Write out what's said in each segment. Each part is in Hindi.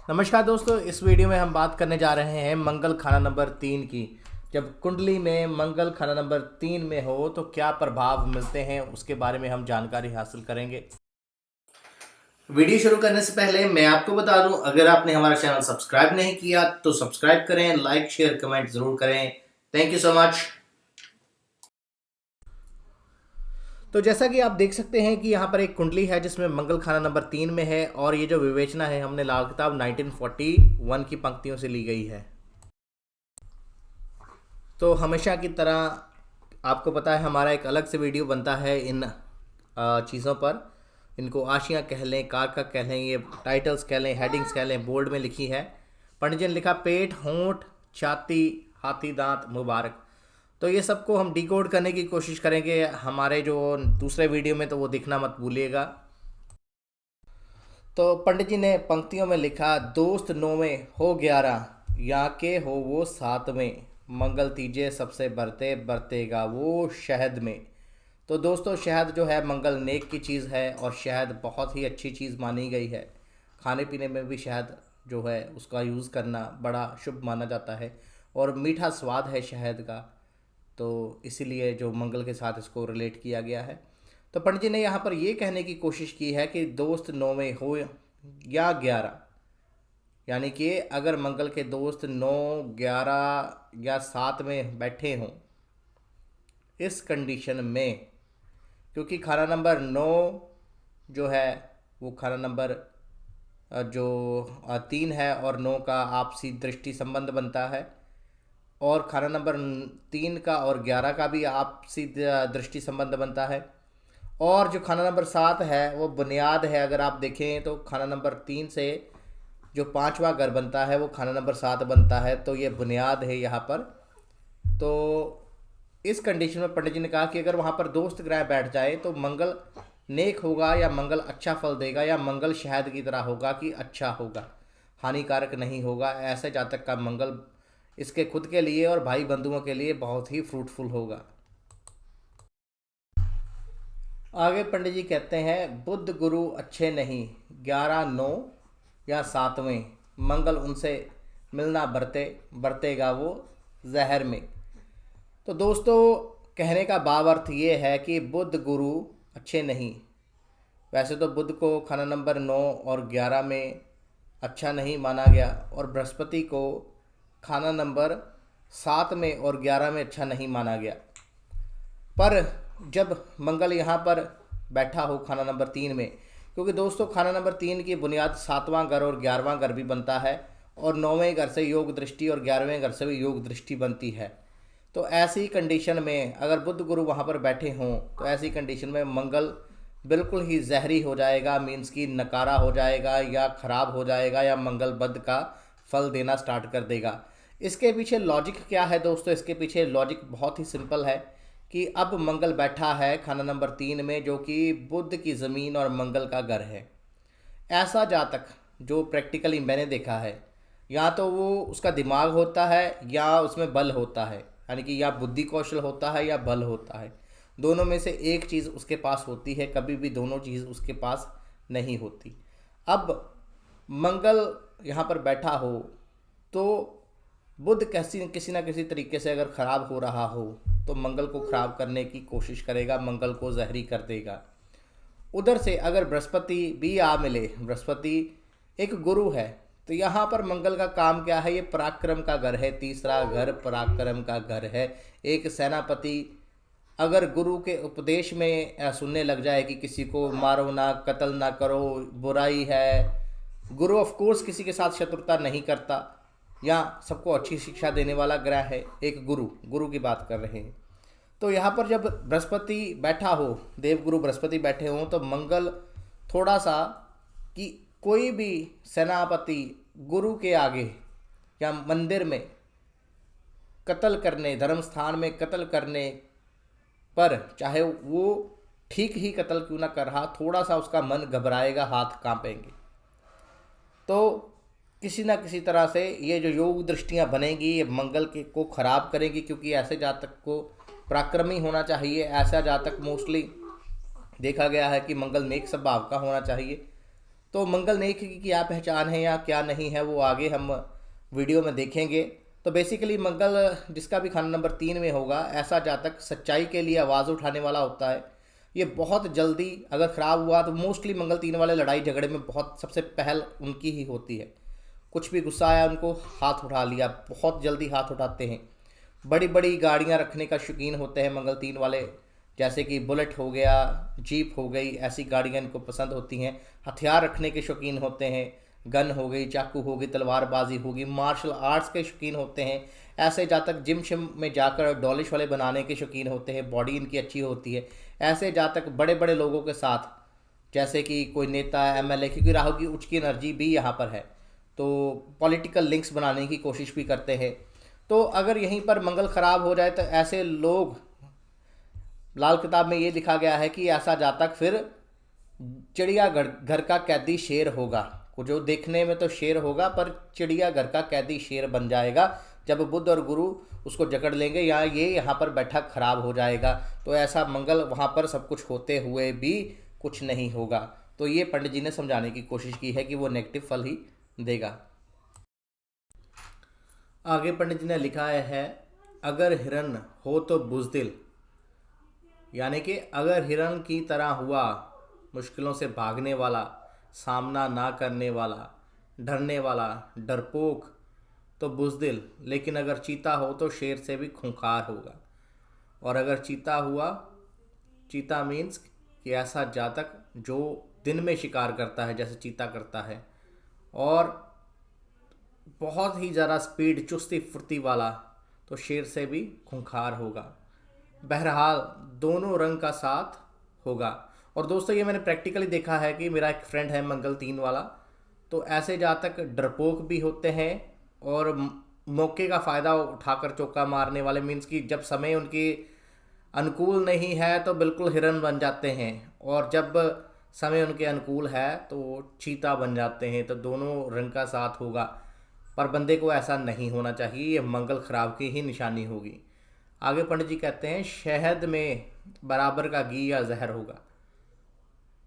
नमस्कार दोस्तों, इस वीडियो में हम बात करने जा रहे हैं मंगल खाना नंबर 3 की। जब कुंडली में मंगल खाना नंबर 3 में हो तो क्या प्रभाव मिलते हैं, उसके बारे में हम जानकारी हासिल करेंगे। वीडियो शुरू करने से पहले मैं आपको बता दूं, अगर आपने हमारा चैनल सब्सक्राइब नहीं किया तो सब्सक्राइब करें, लाइक शेयर कमेंट ज़रूर करें। Thank you so much. तो जैसा कि आप देख सकते हैं कि यहाँ पर एक कुंडली है जिसमें मंगल खाना नंबर 3 में है, और ये जो विवेचना है हमने लाल किताब 1941 की पंक्तियों से ली गई है। तो हमेशा की तरह आपको पता है हमारा एक अलग से वीडियो बनता है इन चीज़ों पर। इनको आशियाँ कह लें, कारका कह लें, ये टाइटल्स कह लें, हेडिंग्स कह लें, बोर्ड में लिखी है। पंडित जी ने लिखा पेट, होंठ, छाती, हाथी दांत, मुबारक। तो ये सबको हम डिकोड करने की कोशिश करेंगे हमारे जो दूसरे वीडियो में, तो वो देखना मत भूलिएगा। तो पंडित जी ने पंक्तियों में लिखा, दोस्त 9 में हो 11, या के हो वो 7 में, मंगल तीजे सबसे बरते बरतेगा वो शहद में। तो दोस्तों, शहद जो है मंगल नेक की चीज़ है, और शहद बहुत ही अच्छी चीज़ मानी गई है। खाने पीने में भी शहद जो है उसका यूज़ करना बड़ा शुभ माना जाता है, और मीठा स्वाद है शहद का। तो इसीलिए जो मंगल के साथ इसको रिलेट किया गया है। तो पंडित जी ने यहाँ पर ये कहने की कोशिश की है कि दोस्त 9 में हो या 11, यानी कि अगर मंगल के दोस्त 9, 11 या 7 में बैठे हों, इस कंडीशन में, क्योंकि खाना नंबर 9 जो है वो खाना नंबर जो 3 है, और 9 का आपसी दृष्टि संबंध बनता है, और खाना नंबर 3 का और 11 का भी आपसी दृष्टि संबंध बनता है। और जो खाना नंबर 7 है वो बुनियाद है। अगर आप देखें तो खाना नंबर 3 से जो 5वां घर बनता है वो खाना नंबर 7 बनता है, तो ये बुनियाद है यहाँ पर। तो इस कंडीशन में पंडित जी ने कहा कि अगर वहाँ पर दोस्त ग्रह बैठ जाए तो मंगल नेक होगा, या मंगल अच्छा फल देगा, या मंगल शहद की तरह होगा कि अच्छा होगा, हानिकारक नहीं होगा। ऐसे जातक का मंगल इसके खुद के लिए और भाई बंधुओं के लिए बहुत ही फ्रूटफुल होगा। आगे पंडित जी कहते हैं, बुध गुरु अच्छे नहीं, 11, 9 या 7वें, मंगल उनसे मिलना बरते बरतेगा वो जहर में। तो दोस्तों, कहने का भाव अर्थ ये है कि बुध गुरु अच्छे नहीं। वैसे तो बुध को खाना नंबर 9 और 11 में अच्छा नहीं माना गया, और बृहस्पति को खाना नंबर 7 में और 11 में अच्छा नहीं माना गया। पर जब मंगल यहाँ पर बैठा हो खाना नंबर 3 में, क्योंकि दोस्तों खाना नंबर 3 की बुनियाद 7वां घर और 11वां घर भी बनता है, और 9वें घर से योग दृष्टि और 11वें घर से भी योग दृष्टि बनती है। तो ऐसी कंडीशन में अगर बुध गुरु वहाँ पर बैठे हों, तो ऐसी कंडीशन में मंगल बिल्कुल ही जहरी हो जाएगा, मीन्स कि नकारा हो जाएगा या ख़राब हो जाएगा, या मंगल बद का फल देना स्टार्ट कर देगा। इसके पीछे लॉजिक क्या है दोस्तों? इसके पीछे लॉजिक बहुत ही सिंपल है कि अब मंगल बैठा है खाना नंबर 3 में, जो कि बुध की ज़मीन और मंगल का घर है। ऐसा जातक जो प्रैक्टिकली मैंने देखा है, या तो वो उसका दिमाग होता है या उसमें बल होता है, यानी कि या बुद्धि कौशल होता है या बल होता है। दोनों में से एक चीज़ उसके पास होती है, कभी भी दोनों चीज़ उसके पास नहीं होती। अब मंगल यहाँ पर बैठा हो तो बुध कैसी किसी ना किसी तरीके से अगर ख़राब हो रहा हो तो मंगल को ख़राब करने की कोशिश करेगा, मंगल को जहरी कर देगा। उधर से अगर बृहस्पति भी आ मिले, बृहस्पति एक गुरु है, तो यहाँ पर मंगल का काम क्या है? ये पराक्रम का घर है, तीसरा घर पराक्रम का घर है। एक सेनापति अगर गुरु के उपदेश में सुनने लग जाए कि किसी को मारो ना, कत्ल ना करो, बुराई है, गुरु ऑफ कोर्स किसी के साथ शत्रुता नहीं करता, या सबको अच्छी शिक्षा देने वाला ग्रह है। एक गुरु, गुरु की बात कर रहे हैं। तो यहाँ पर जब बृहस्पति बैठा हो, देवगुरु बृहस्पति बैठे हों, तो मंगल थोड़ा सा कि कोई भी सेनापति गुरु के आगे या मंदिर में कत्ल करने, धर्म स्थान में कत्ल करने पर, चाहे वो ठीक ही कत्ल क्यों ना कर रहा, थोड़ा सा उसका मन घबराएगा, हाथ कांपेंगे। तो किसी ना किसी तरह से ये जो योग दृष्टियाँ बनेंगी ये मंगल के को ख़राब करेंगी, क्योंकि ऐसे जातक को पराक्रमी होना चाहिए। ऐसा जातक मोस्टली देखा गया है कि मंगल नेक स्वभाव का होना चाहिए। तो मंगल नेक की क्या पहचान है या क्या नहीं है वो आगे हम वीडियो में देखेंगे। तो बेसिकली मंगल जिसका भी खाना नंबर 3 में होगा, ऐसा जातक सच्चाई के लिए आवाज़ उठाने वाला होता है। ये बहुत जल्दी अगर ख़राब हुआ तो मोस्टली मंगल 3 वाले लड़ाई झगड़े में बहुत सबसे पहल उनकी ही होती है। कुछ भी गुस्सा आया उनको हाथ उठा लिया, बहुत जल्दी हाथ उठाते हैं। बड़ी बड़ी गाड़ियाँ रखने का शौकीन होते हैं मंगल 3 वाले, जैसे कि बुलेट हो गया, जीप हो गई, ऐसी गाड़ियाँ इनको पसंद होती हैं। हथियार रखने के शौकीन होते हैं, गन हो गई, चाकू हो गई, तलवारबाजी होगी, मार्शल आर्ट्स के शौकीन होते हैं। ऐसे जातक जिम शिम में जाकर डॉलिश वाले बनाने के शौकीन होते हैं, बॉडी इनकी अच्छी होती है। ऐसे जातक बड़े बड़े लोगों के साथ, जैसे कि कोई नेता एमएलए, क्योंकि राहु की उच्च की एनर्जी भी यहाँ पर है, तो पॉलिटिकल लिंक्स बनाने की कोशिश भी करते हैं। तो अगर यहीं पर मंगल खराब हो जाए तो ऐसे लोग, लाल किताब में ये लिखा गया है कि ऐसा जातक फिर चिड़िया घर का कैदी शेर होगा। को जो देखने में तो शेर होगा पर चिड़िया घर का कैदी शेर बन जाएगा जब बुध और गुरु उसको जकड़ लेंगे, या ये यहाँ पर बैठा खराब हो जाएगा। तो ऐसा मंगल वहाँ पर सब कुछ होते हुए भी कुछ नहीं होगा। तो ये पंडित जी ने समझाने की कोशिश की है कि वो नेगेटिव फल ही देगा। आगे पंडित जी ने लिखा है, अगर हिरण हो तो बुज़दिल, यानी कि अगर हिरण की तरह हुआ, मुश्किलों से भागने वाला, सामना ना करने वाला, डरने वाला, डरपोक, तो बुज़दिल। लेकिन अगर चीता हो तो शेर से भी खूंखार होगा। और अगर चीता हुआ, चीता मीन्स कि ऐसा जातक जो दिन में शिकार करता है जैसे चीता करता है, और बहुत ही ज़्यादा स्पीड, चुस्ती फुर्ती वाला, तो शेर से भी खूंखार होगा। बहरहाल दोनों रंग का साथ होगा। और दोस्तों ये मैंने प्रैक्टिकली देखा है कि मेरा एक फ्रेंड है मंगल 3 वाला, तो ऐसे जातक डरपोक भी होते हैं और मौके का फ़ायदा उठाकर चौका मारने वाले, मीन्स कि जब समय उनकी अनुकूल नहीं है तो बिल्कुल हिरन बन जाते हैं, और जब समय उनके अनुकूल है तो चीता बन जाते हैं। तो दोनों रंग का साथ होगा, पर बंदे को ऐसा नहीं होना चाहिए, ये मंगल खराब की ही निशानी होगी। आगे पंडित जी कहते हैं, शहद में बराबर का घी या जहर होगा।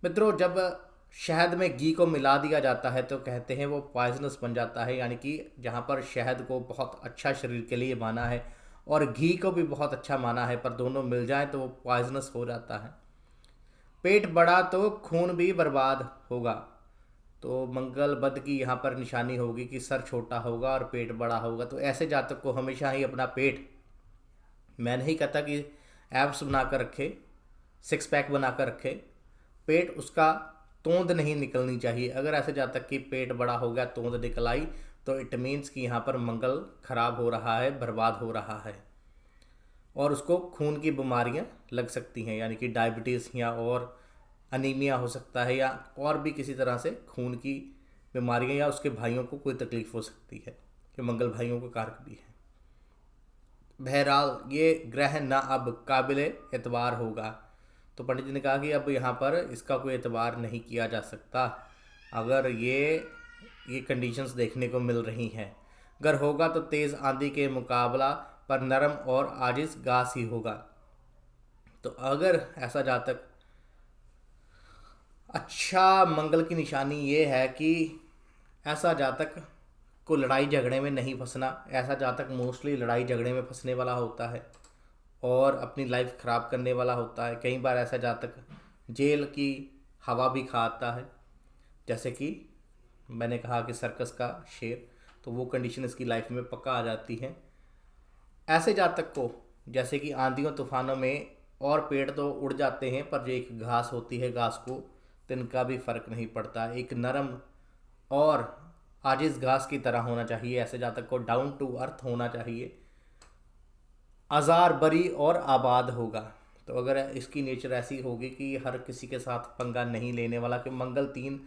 मित्रों, जब शहद में घी को मिला दिया जाता है तो कहते हैं वो पॉइजनस बन जाता है, यानी कि जहाँ पर शहद को बहुत अच्छा शरीर के लिए माना है और घी को भी बहुत अच्छा माना है, पर दोनों मिल जाए तो वो पॉइजनस हो जाता है। पेट बड़ा तो खून भी बर्बाद होगा। तो मंगल बद की यहाँ पर निशानी होगी कि सर छोटा होगा और पेट बड़ा होगा। तो ऐसे जातक को हमेशा ही अपना पेट, मैं नहीं कहता कि एब्स बना कर रखे, 6 पैक बना कर रखे, पेट उसका तोंद नहीं निकलनी चाहिए। अगर ऐसे जातक कि पेट बड़ा हो गया, तोंद निकल आई, तो इट मीन्स कि यहाँ पर मंगल खराब हो रहा है, बर्बाद हो रहा है, और उसको खून की बीमारियाँ लग सकती हैं, यानी कि डायबिटीज़ या और अनीमिया हो सकता है, या और भी किसी तरह से खून की बीमारियाँ, या उसके भाइयों को कोई तकलीफ़ हो सकती है, कि मंगल भाइयों को कारक भी है। बहरहाल ये ग्रह ना अब काबिल एतबार होगा। तो पंडित जी ने कहा कि अब यहाँ पर इसका कोई एतबार नहीं किया जा सकता अगर ये कंडीशंस देखने को मिल रही हैं। अगर होगा तो तेज़ आंधी के मुकाबला पर नरम और आजिज़ घास ही होगा। तो अगर ऐसा जातक, अच्छा मंगल की निशानी ये है कि ऐसा जातक को लड़ाई झगड़े में नहीं फंसना। ऐसा जातक मोस्टली लड़ाई झगड़े में फंसने वाला होता है और अपनी लाइफ ख़राब करने वाला होता है। कई बार ऐसा जातक जेल की हवा भी खाता है, जैसे कि मैंने कहा कि सर्कस का शेर, तो वो कंडीशन इसकी लाइफ में पक्का आ जाती है। ऐसे जातक को जैसे कि आंधियों तूफानों में और पेड़ तो उड़ जाते हैं, पर जो एक घास होती है, घास को तिनका भी फ़र्क नहीं पड़ता। एक नरम और आजिज़ घास की तरह होना चाहिए। ऐसे जातक को डाउन टू अर्थ होना चाहिए, आज़ार बरी और आबाद होगा। तो अगर इसकी नेचर ऐसी होगी कि हर किसी के साथ पंगा नहीं लेने वाला, कि मंगल 3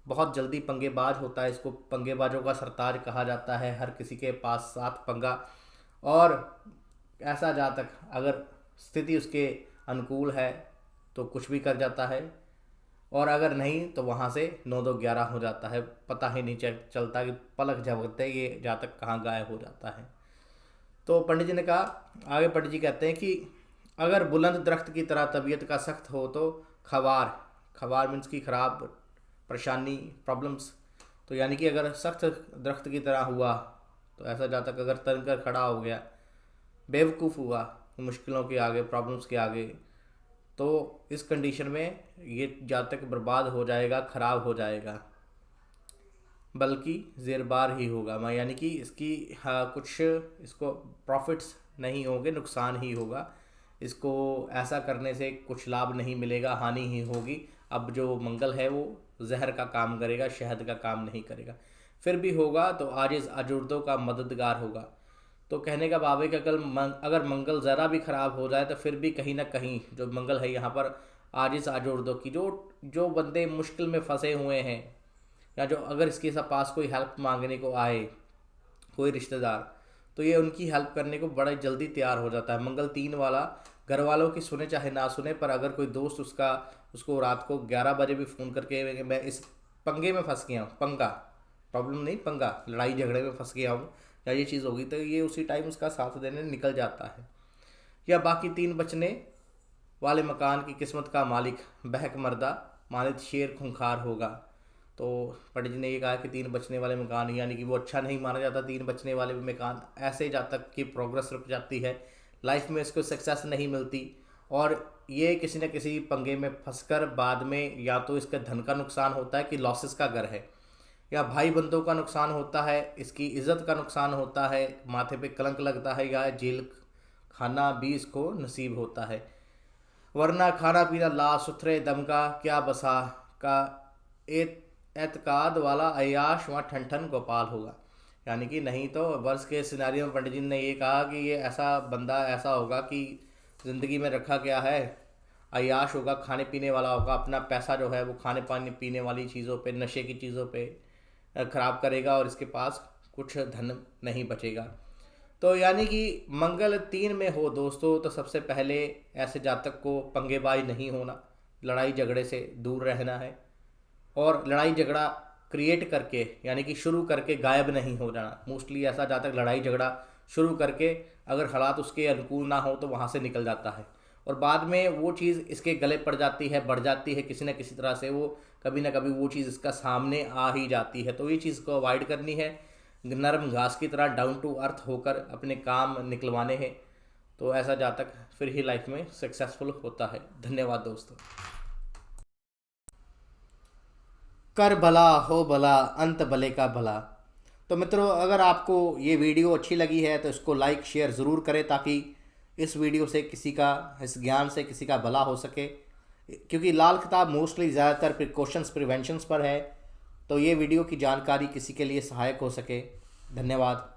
बहुत जल्दी पंगेबाज होता है, इसको पंगेबाजों का सरताज कहा जाता है, हर किसी के पास साथ पंगा। और ऐसा जातक अगर स्थिति उसके अनुकूल है तो कुछ भी कर जाता है, और अगर नहीं तो वहाँ से 9-2-11 हो जाता है, पता ही नहीं चलता कि पलक झपकते ये जातक कहाँ गायब हो जाता है। तो पंडित जी ने कहा, आगे पंडित जी कहते हैं कि अगर बुलंद दरख्त की तरह तबीयत का सख्त हो तो खवार, खवार मीन्स की खराब परेशानी, प्रॉब्लम्स। तो यानी कि अगर सख्त दरख्त की तरह हुआ तो ऐसा जातक अगर तन कर खड़ा हो गया, बेवकूफ़ हुआ मुश्किलों के आगे, प्रॉब्लम्स के आगे, तो इस कंडीशन में ये जातक बर्बाद हो जाएगा, ख़राब हो जाएगा, बल्कि ज़ेरबार ही होगा। मैं यानी कि इसकी कुछ इसको प्रॉफिट्स नहीं होंगे, नुकसान ही होगा। इसको ऐसा करने से कुछ लाभ नहीं मिलेगा, हानि ही होगी। अब जो मंगल है वो जहर का काम करेगा, शहद का काम नहीं करेगा। फिर भी होगा तो आजिज़ अजुर्दों का मददगार होगा। तो कहने का भाव है कि अगर मंगल ज़रा भी ख़राब हो जाए तो फिर भी कहीं ना कहीं जो मंगल है यहाँ पर आजिज़ अजुर्दों की, जो जो बंदे मुश्किल में फंसे हुए हैं, या जो अगर इसके साथ पास कोई हेल्प मांगने को आए, कोई रिश्तेदार, तो ये उनकी हेल्प करने को बड़ा जल्दी तैयार हो जाता है। मंगल 3 वाला घर वालों की सुने चाहे ना सुने, पर अगर कोई दोस्त उसको रात को 11 बजे भी फ़ोन करके मैं इस पंगे में फंस गया हूँ, पंगा, प्रॉब्लम नहीं, पंगा, लड़ाई झगड़े में फंस गया हूँ या ये चीज़ होगी, तो ये उसी टाइम उसका साथ देने निकल जाता है। या बाकी 3 बचने वाले मकान की किस्मत का मालिक बहक मर्दा मानित शेर खूंखार होगा। तो पंडित जी ने ये कहा कि 3 बचने वाले मकान यानी कि वो अच्छा नहीं माना जाता। 3 बचने वाले मकान ऐसे जातक की प्रोग्रेस रुक जाती है, लाइफ में इसको सक्सेस नहीं मिलती, और ये किसी न किसी पंगे में फंसकर बाद में या तो इसका धन का नुकसान होता है कि लॉसेस का घर है, या भाई बंधुओं का नुकसान होता है, इसकी इज़्ज़त का नुकसान होता है, माथे पे कलंक लगता है, या जेल खाना भी इसको नसीब होता है। वरना खाना पीना ला सुथरे दम का क्या बसा का एतकाद वाला अय्याश वहाँ ठन ठन गोपाल होगा। यानी कि नहीं तो वर्ष के सिनारियों में पंडित जी ने ये कहा कि ये ऐसा बंदा ऐसा होगा कि ज़िंदगी में रखा गया है, अय्याश होगा, खाने पीने वाला होगा, अपना पैसा जो है वो खाने पानी पीने वाली चीज़ों पे, नशे की चीज़ों पे ख़राब करेगा, और इसके पास कुछ धन नहीं बचेगा। तो यानी कि मंगल 3 में हो दोस्तों, तो सबसे पहले ऐसे जातक को पंगेबाज नहीं होना, लड़ाई झगड़े से दूर रहना है, और लड़ाई झगड़ा क्रिएट करके यानी कि शुरू करके गायब नहीं हो जाना। मोस्टली ऐसा जातक लड़ाई झगड़ा शुरू करके अगर हालात उसके अनुकूल ना हो तो वहाँ से निकल जाता है, और बाद में वो चीज़ इसके गले पड़ जाती है, बढ़ जाती है, किसी न किसी तरह से वो कभी ना कभी वो चीज़ इसका सामने आ ही जाती है। तो ये चीज़ को अवॉइड करनी है, नरम घास की तरह डाउन टू अर्थ होकर अपने काम निकलवाने हैं। तो ऐसा जातक फिर ही लाइफ में सक्सेसफुल होता है। धन्यवाद दोस्तों। कर भला हो भला अंत भले का भला। तो मित्रों, अगर आपको ये वीडियो अच्छी लगी है तो इसको लाइक शेयर ज़रूर करें, ताकि इस वीडियो से किसी का, इस ज्ञान से किसी का भला हो सके। क्योंकि लाल किताब मोस्टली ज़्यादातर प्रिकॉशंस प्रिवेंशंस पर है, तो ये वीडियो की जानकारी किसी के लिए सहायक हो सके। धन्यवाद।